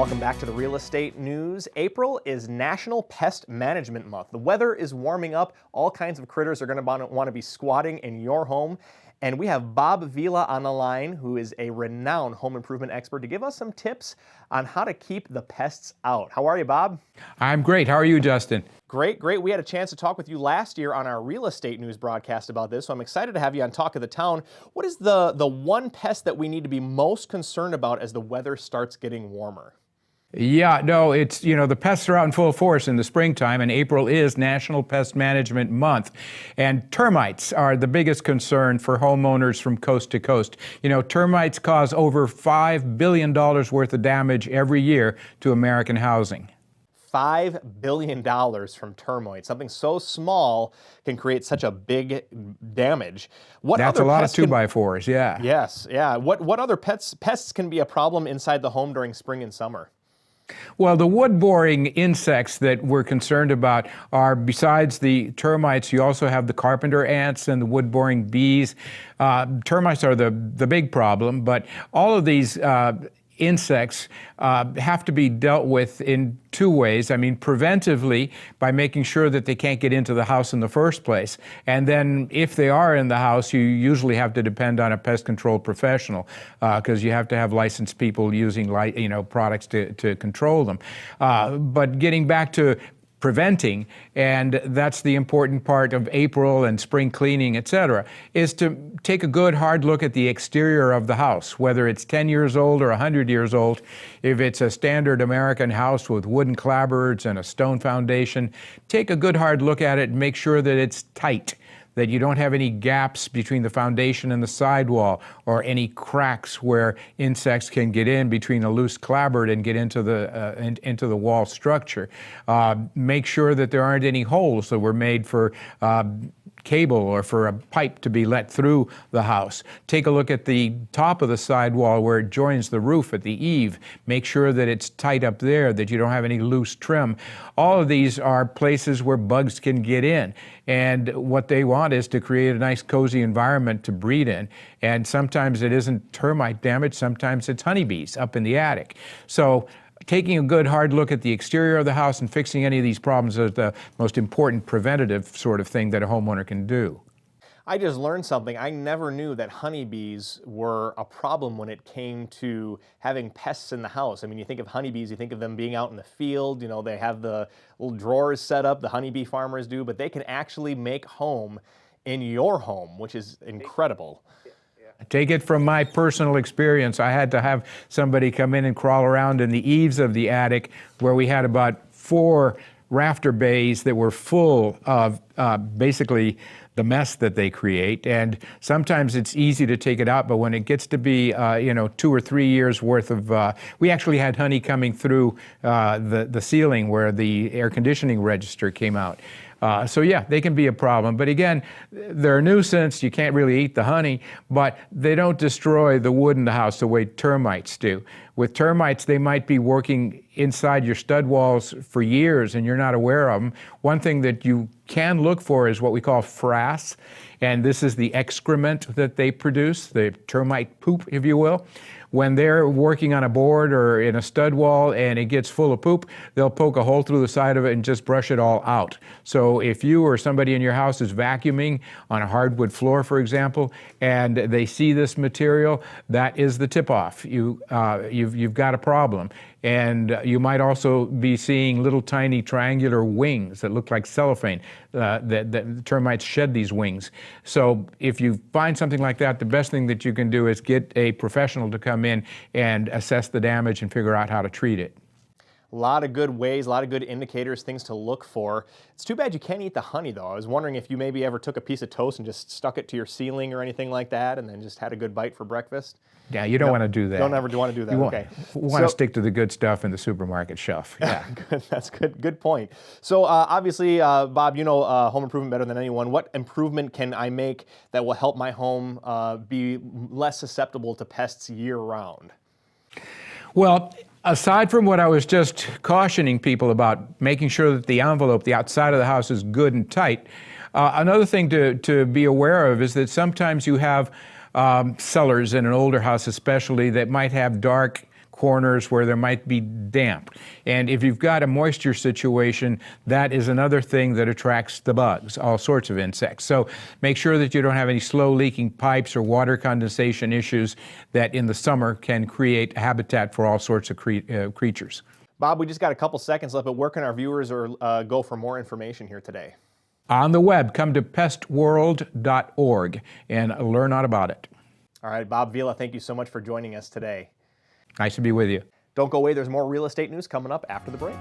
Welcome back to the Real Estate News. April is National Pest Management Month. The weather is warming up. All kinds of critters are going to want to be squatting in your home. And we have Bob Vila on the line, who is a renowned home improvement expert, to give us some tips on how to keep the pests out. How are you, Bob? I'm great. How are you, Justin? Great, great. We had a chance to talk with you last year on our Real Estate News broadcast about this, so I'm excited to have you on Talk of the Town. What is the one pest that we need to be most concerned about as the weather starts getting warmer? Yeah, no, it's, the pests are out in full force in the springtime, and April is National Pest Management Month. And termites are the biggest concern for homeowners from coast to coast. Termites cause over $5 billion worth of damage every year to American housing. $5 billion from termites. Something so small can create such a big damage. That's a lot of 2x4s, yeah. Yes, yeah. What other pests can be a problem inside the home during spring and summer? Well, the wood-boring insects that we're concerned about are, besides the termites, you also have the carpenter ants and the wood-boring bees. Termites are the big problem, but all of these insects have to be dealt with in two ways. I mean, preventively, by making sure that they can't get into the house in the first place. And then if they are in the house, you usually have to depend on a pest control professional because you have to have licensed people using products to control them. But getting back to preventing, and that's the important part of April and spring cleaning, etc., is to take a good hard look at the exterior of the house, whether it's 10 years old or 100 years old. If it's a standard American house with wooden clapboards and a stone foundation, take a good hard look at it and make sure that it's tight, that you don't have any gaps between the foundation and the sidewall, or any cracks where insects can get in between a loose clapboard and get into the wall structure. Make sure that there aren't any holes that were made for cable or for a pipe to be let through the house. Take a look at the top of the sidewall where it joins the roof at the eave. Make sure that it's tight up there, that you don't have any loose trim. All of these are places where bugs can get in. And what they want is to create a nice cozy environment to breed in. And sometimes it isn't termite damage, sometimes it's honeybees up in the attic. So taking a good hard look at the exterior of the house and fixing any of these problems is the most important preventative sort of thing that a homeowner can do. I just learned something. I never knew that honeybees were a problem when it came to having pests in the house. I mean, you think of honeybees, you think of them being out in the field, they have the little drawers set up, the honeybee farmers do, but they can actually make home in your home, which is incredible. Take it from my personal experience. I had to have somebody come in and crawl around in the eaves of the attic where we had about 4 rafter bays that were full of basically the mess that they create. And sometimes it's easy to take it out, but when it gets to be 2 or 3 years worth of, we actually had honey coming through the ceiling where the air conditioning register came out. So yeah, they can be a problem. But again, they're a nuisance. You can't really eat the honey, but they don't destroy the wood in the house the way termites do. With termites, they might be working inside your stud walls for years and you're not aware of them. One thing that you can look for is what we call frass, and this is the excrement that they produce, the termite poop, if you will. When they're working on a board or in a stud wall and it gets full of poop, they'll poke a hole through the side of it and just brush it all out. So if you or somebody in your house is vacuuming on a hardwood floor, for example, and they see this material, that is the tip-off. You've got a problem. And you might also be seeing little tiny triangular wings that look like cellophane. The termites shed these wings. So if you find something like that, the best thing that you can do is get a professional to come in and assess the damage and figure out how to treat it. A lot of good ways, a lot of good indicators, things to look for. It's too bad you can't eat the honey, though. I was wondering if you maybe ever took a piece of toast and just stuck it to your ceiling or anything like that and then just had a good bite for breakfast. Yeah, you don't want to do that. Don't ever want to do that. Okay. You want to stick to the good stuff in the supermarket shelf. Yeah. Good. That's good. Good point. So obviously, Bob, you know home improvement better than anyone. What improvement can I make that will help my home be less susceptible to pests year-round? Well, aside from what I was just cautioning people about, making sure that the envelope, the outside of the house, is good and tight, another thing to be aware of is that sometimes you have cellars in an older house especially that might have dark corners where there might be damp. And if you've got a moisture situation, that is another thing that attracts the bugs, all sorts of insects. So make sure that you don't have any slow leaking pipes or water condensation issues that in the summer can create habitat for all sorts of creatures. Bob, we just got a couple seconds left, but where can our viewers go for more information here today? On the web, come to pestworld.org and learn all about it. All right, Bob Vila, thank you so much for joining us today. Nice to be with you. Don't go away, there's more real estate news coming up after the break.